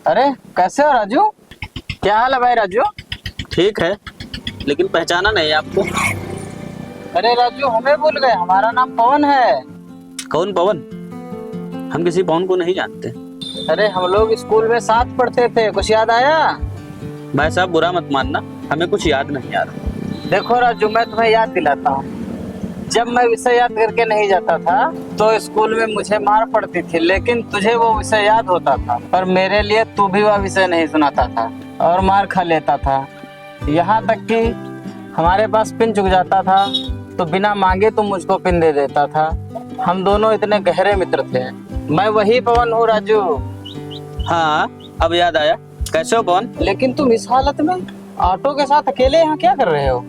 अरे कैसे हो राजू? क्या हाल है भाई राजू? ठीक है, लेकिन पहचाना नहीं आपको। अरे राजू हमें भूल गए, हमारा नाम पवन है। कौन पवन? हम किसी पवन को नहीं जानते। अरे हम लोग स्कूल में साथ पढ़ते थे, कुछ याद आया? भाई साहब बुरा मत मानना, हमें कुछ याद नहीं आ रहा। देखो राजू, मैं तुम्हें याद दिलाता हूँ। जब मैं विषय याद करके नहीं जाता था तो स्कूल में मुझे मार पड़ती थी, लेकिन तुझे वो विषय याद होता था। पर मेरे लिए तू भी वह विषय नहीं सुनाता था और मार खा लेता था। यहाँ तक कि हमारे पास पिन चुक जाता था तो बिना मांगे तुम मुझको पिन दे देता था। हम दोनों इतने गहरे मित्र थे। मैं वही पवन हूँ राजू। हाँ, अब याद आया। कैसे हो पवन? लेकिन तुम इस हालत में ऑटो के साथ अकेले यहाँ क्या कर रहे हो?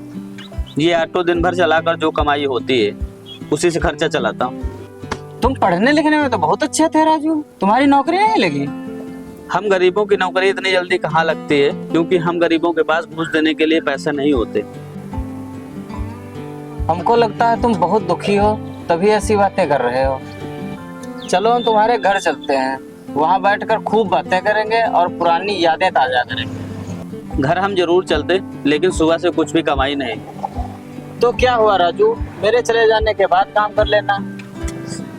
ये ऑटो दिन भर चलाकर जो कमाई होती है उसी से खर्चा चलाता हूँ। तुम पढ़ने लिखने में तो बहुत अच्छे थे राजू, तुम्हारी नौकरी नहीं लगी? हम गरीबों की नौकरी इतनी जल्दी कहाँ लगती है, क्योंकि हम गरीबों के पास घूस देने के लिए पैसे नहीं होते। हमको लगता है तुम बहुत दुखी हो, तभी ऐसी बातें कर रहे हो। चलो हम तुम्हारे घर चलते हैं, वहाँ बैठकर खूब बातें करेंगे और पुरानी यादें ताजा करेंगे। घर हम जरूर चलते, लेकिन सुबह से कुछ भी कमाई नहीं। तो क्या हुआ राजू, मेरे चले जाने के बाद काम कर लेना।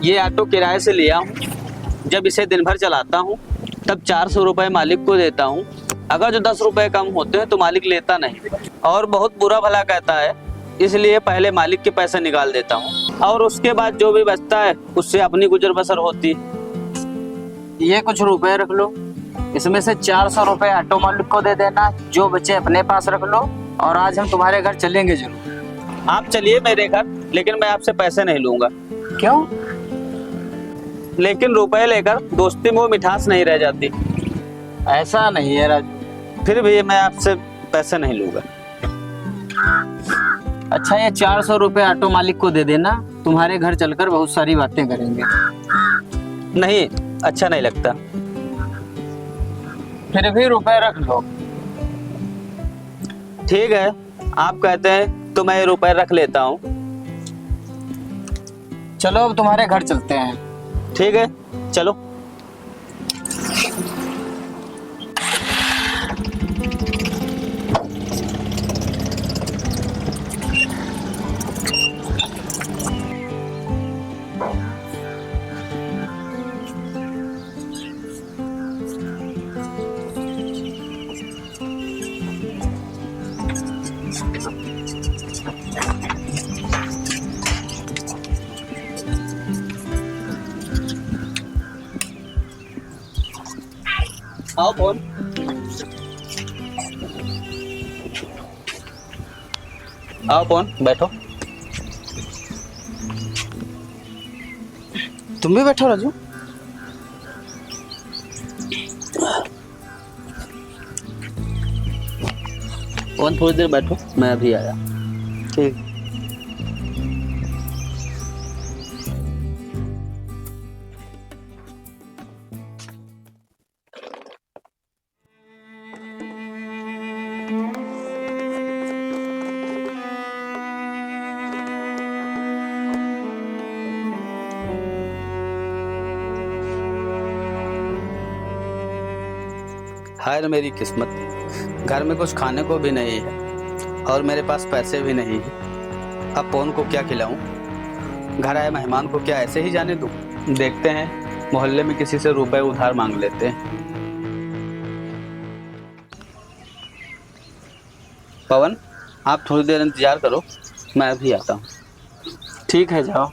ये ऑटो किराए से लिया हूँ। जब इसे दिन भर चलाता हूँ तब 400 रुपए मालिक को देता हूँ। अगर जो 10 रुपए कम होते हैं तो मालिक लेता नहीं और बहुत बुरा भला कहता है, इसलिए पहले मालिक के पैसे निकाल देता हूँ और उसके बाद जो भी बचता है उससे अपनी गुजर बसर होती। ये कुछ रुपए रख लो, इसमें से 400 रुपए ऑटो मालिक को दे देना, जो बचे अपने पास रख लो। और आज हम तुम्हारे घर चलेंगे जरूर। आप चलिए मेरे घर, लेकिन मैं आपसे पैसे नहीं लूंगा। क्यों? लेकिन रुपए लेकर दोस्ती में वो मिठास नहीं रह जाती। ऐसा नहीं है राजू। फिर भी मैं आपसे पैसे नहीं लूंगा। अच्छा, ये 400 रुपए ऑटो मालिक को दे देना, तुम्हारे घर चलकर बहुत सारी बातें करेंगे। नहीं, अच्छा नहीं लगता। फिर भी रुपए रख लो। ठीक है, आप कहते हैं तो मैं ये रुपए रख लेता हूँ। चलो अब तुम्हारे घर चलते हैं। ठीक है, चलो। आओ फोन। आओ फोन, बैठो। तुम भी बैठो राजू। फोन थोड़ी देर बैठो, मैं अभी आया। ठीक। हाय मेरी किस्मत, घर में कुछ खाने को भी नहीं है और मेरे पास पैसे भी नहीं है। अब पवन को क्या खिलाऊं? घर आए मेहमान को क्या ऐसे ही जाने दूं? देखते हैं, मोहल्ले में किसी से रुपए उधार मांग लेते हैं। पवन, आप थोड़ी देर इंतजार करो, मैं अभी आता हूँ। ठीक है, जाओ।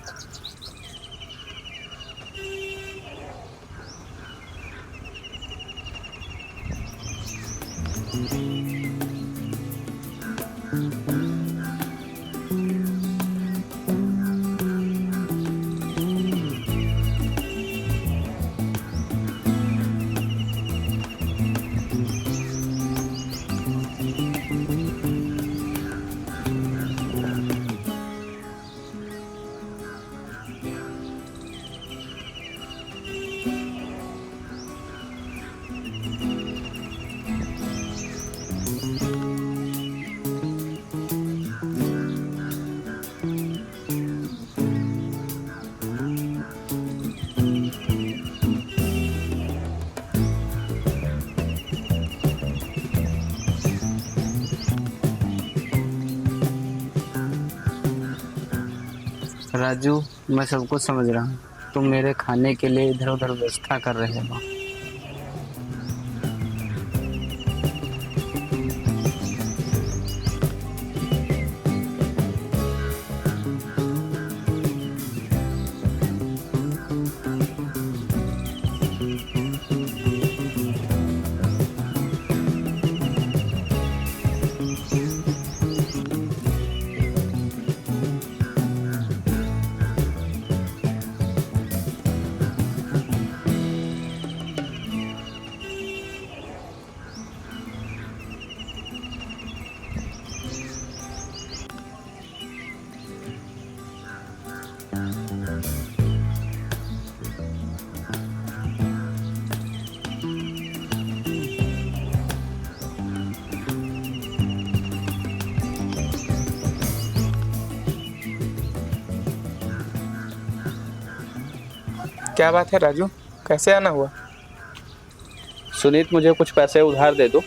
राजू, मैं सब कुछ समझ रहा हूँ। तुम मेरे खाने के लिए इधर उधर व्यवस्था कर रहे हो। क्या बात है राजू, कैसे आना हुआ? सुनीत, मुझे कुछ पैसे उधार दे दो,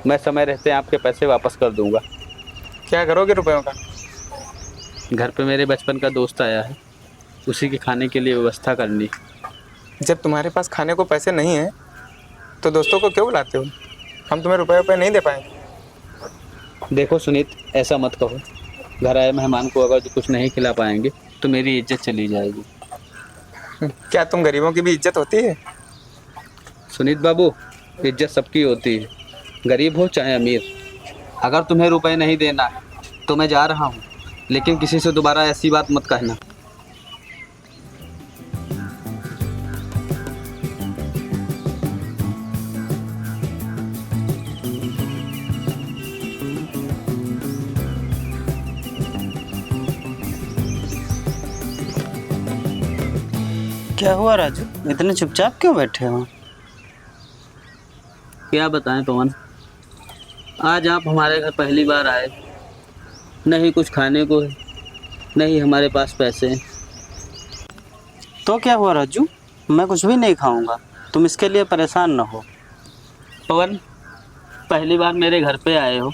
मैं समय रहते आपके पैसे वापस कर दूंगा। क्या करोगे रुपयों का? घर पे मेरे बचपन का दोस्त आया है, उसी के खाने के लिए व्यवस्था करनी। जब तुम्हारे पास खाने को पैसे नहीं है तो दोस्तों को क्यों बुलाते हो? हम तुम्हें रुपए रुपए नहीं दे पाएंगे। देखो सुनीत, ऐसा मत कहो। घर आए मेहमान को अगर कुछ नहीं खिला पाएंगे तो मेरी इज्जत चली जाएगी। क्या तुम गरीबों की भी इज्जत होती है? सुनीत बाबू, इज्जत सबकी होती है, गरीब हो चाहे अमीर। अगर तुम्हें रुपए नहीं देना है तो मैं जा रहा हूँ, लेकिन किसी से दोबारा ऐसी बात मत कहना। क्या हुआ राजू, इतने चुपचाप क्यों बैठे हो? क्या बताएं पवन, आज आप हमारे घर पहली बार आए, नहीं कुछ खाने को है, नहीं हमारे पास पैसे हैं। तो क्या हुआ राजू, मैं कुछ भी नहीं खाऊंगा, तुम इसके लिए परेशान न हो। पवन, पहली बार मेरे घर पे आए हो,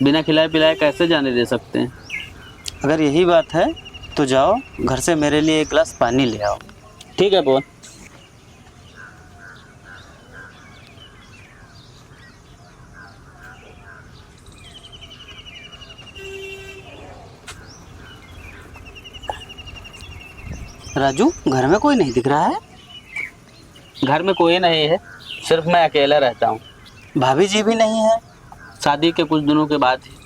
बिना खिलाए पिलाए कैसे जाने दे सकते हैं? अगर यही बात है तो जाओ घर से मेरे लिए एक गिलास पानी ले आओ। ठीक है पवन। राजू, घर में कोई नहीं दिख रहा है। घर में कोई नहीं है, सिर्फ मैं अकेला रहता हूँ। भाभी जी भी नहीं है। शादी के कुछ दिनों के बाद ही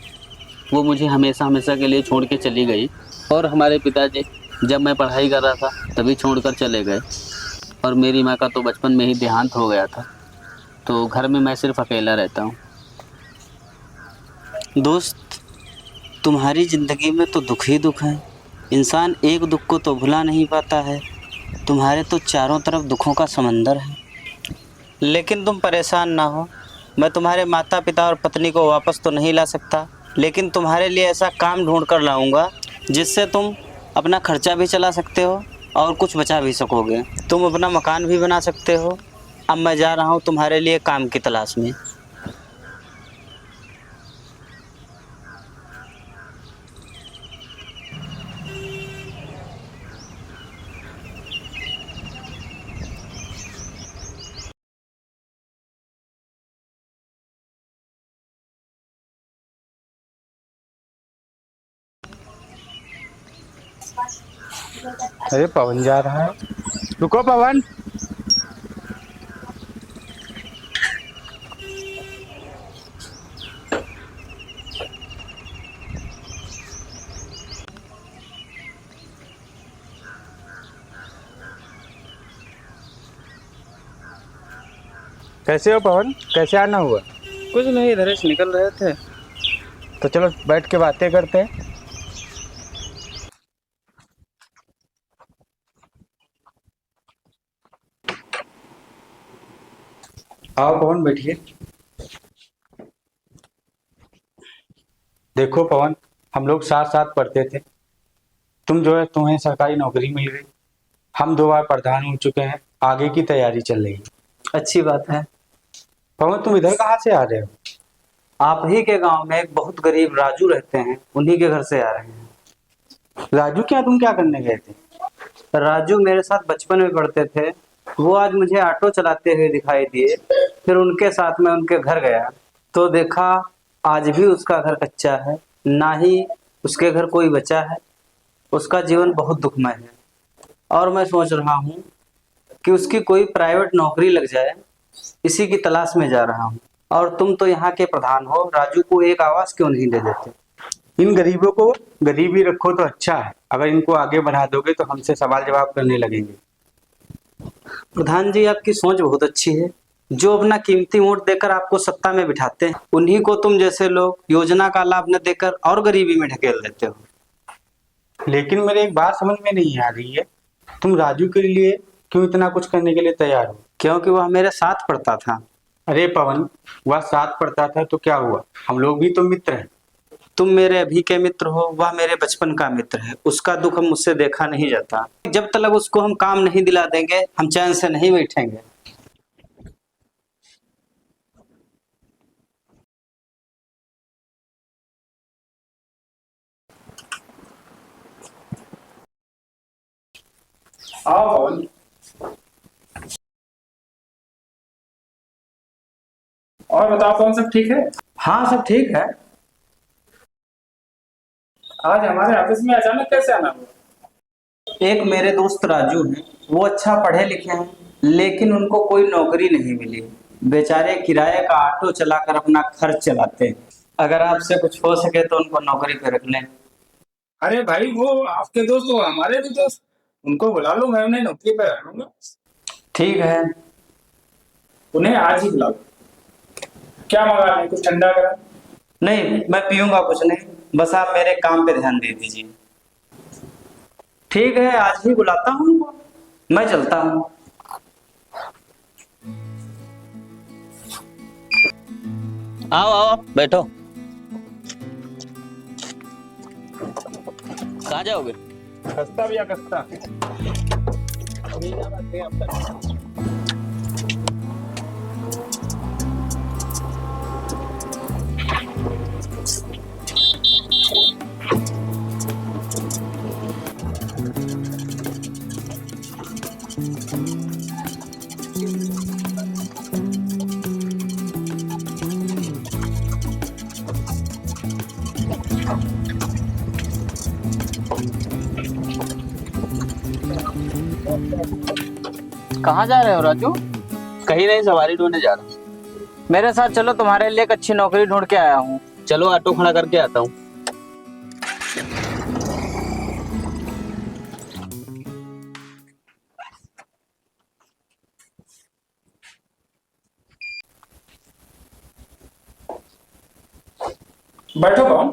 वो मुझे हमेशा हमेशा के लिए छोड़ के चली गई, और हमारे पिताजी जब मैं पढ़ाई कर रहा था तभी छोड़कर चले गए, और मेरी माँ का तो बचपन में ही देहांत हो गया था, तो घर में मैं सिर्फ अकेला रहता हूँ। दोस्त, तुम्हारी ज़िंदगी में तो दुख ही दुख है। इंसान एक दुख को तो भुला नहीं पाता है। तुम्हारे तो चारों तरफ दुखों का समंदर है। लेकिन तुम परेशान ना हो, मैं तुम्हारे माता पिता और पत्नी को वापस तो नहीं ला सकता, लेकिन तुम्हारे लिए ऐसा काम ढूंढ कर लाऊंगा जिससे तुम अपना खर्चा भी चला सकते हो और कुछ बचा भी सकोगे। तुम अपना मकान भी बना सकते हो। अब मैं जा रहा हूँ तुम्हारे लिए काम की तलाश में। अरे पवन जा रहा है, रुको पवन। कैसे हो पवन, कैसे आना हुआ? कुछ नहीं, इधर से निकल रहे थे। तो चलो बैठ के बातें करते हैं। आओ पवन, बैठिए। देखो पवन, हम लोग साथ साथ पढ़ते थे। तुम जो है, तुम्हें सरकारी नौकरी मिल गई। हम 2 बार प्रधान हो चुके हैं, आगे की तैयारी चल रही है। अच्छी बात है। पवन, तुम इधर कहाँ से आ रहे हो? आप ही के गांव में एक बहुत गरीब राजू रहते हैं, उन्हीं के घर से आ रहे हैं। राजू क्या तुम क्या करने गए थे? राजू मेरे साथ बचपन में पढ़ते थे। वो आज मुझे ऑटो चलाते हुए दिखाई दिए। फिर उनके साथ मैं उनके घर गया तो देखा आज भी उसका घर कच्चा है, ना ही उसके घर कोई बचा है। उसका जीवन बहुत दुखमय है और मैं सोच रहा हूँ कि उसकी कोई प्राइवेट नौकरी लग जाए, इसी की तलाश में जा रहा हूँ। और तुम तो यहाँ के प्रधान हो, राजू को एक आवाज क्यों नहीं दे देते? इन गरीबों को गरीबी रखो तो अच्छा है, अगर इनको आगे बढ़ा दोगे तो हमसे सवाल जवाब करने लगेंगे। प्रधान जी, आपकी सोच बहुत अच्छी है। जो अपना कीमती वोट देकर आपको सत्ता में बिठाते हैं, उन्हीं को तुम जैसे लोग योजना का लाभ न देकर और गरीबी में ढकेल देते हो। लेकिन मेरे एक बात समझ में नहीं आ रही है, तुम राजू के लिए क्यों इतना कुछ करने के लिए तैयार हो? क्योंकि वह मेरे साथ पढ़ता था। अरे पवन, वह साथ पढ़ता था तो क्या हुआ, हम लोग भी तो मित्र हैं। तुम मेरे अभी के मित्र हो, वह मेरे बचपन का मित्र है। उसका दुख हम मुझसे देखा नहीं जाता। जब तक उसको हम काम नहीं दिला देंगे, हम चैन से नहीं बैठेंगे। आओ पवन। और बताओ पवन, सब ठीक है? हाँ, सब ठीक है। आज हमारे ऑफिस में अचानक कैसे आना हुआ? एक मेरे दोस्त राजू हैं, वो अच्छा पढ़े लिखे हैं, लेकिन उनको कोई नौकरी नहीं मिली। बेचारे किराए का ऑटो चलाकर अपना खर्च चलाते हैं। अगर आपसे कुछ हो सके तो उनको नौकरी पे रख लें। अरे भाई, वो आपके दोस्त हो, हमारे भी दोस्त, उनको बुला लो, मैं उन्हें नौकरी पर रखूंगा। ठीक है। उन्हें आज ही बुला लो। क्या मंगा रहे हैं, कुछ ठंडा करा? नहीं, मैं पीऊंगा कुछ नहीं, बस आप मेरे काम पे ध्यान दे दीजिए। ठीक है, आज ही बुलाता हूँ उनको। मैं चलता हूँ। आओ आओ बैठो। कहाँ जाओगे? खस्ता भैया, खस्ता। कहाँ जा रहे हो राजू? कहीं नहीं, सवारी ढूंढने जा रहा हूँ। मेरे साथ चलो, तुम्हारे लिए एक अच्छी नौकरी ढूंढ के आया हूँ। चलो ऑटो खड़ा करके आता हूँ। बैठो पवन।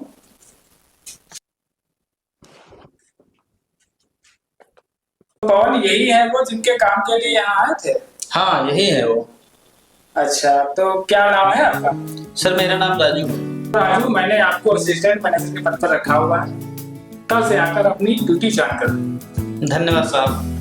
पवन, यही है वो जिनके काम के लिए यहाँ आए थे? हाँ, यही है वो। अच्छा, तो क्या नाम है आपका? सर मेरा नाम राजू। राजू, मैंने आपको असिस्टेंट मैनेजर के पद पर रखा हुआ है। कल से आकर अपनी ड्यूटी ज्वाइन करो। धन्यवाद साहब।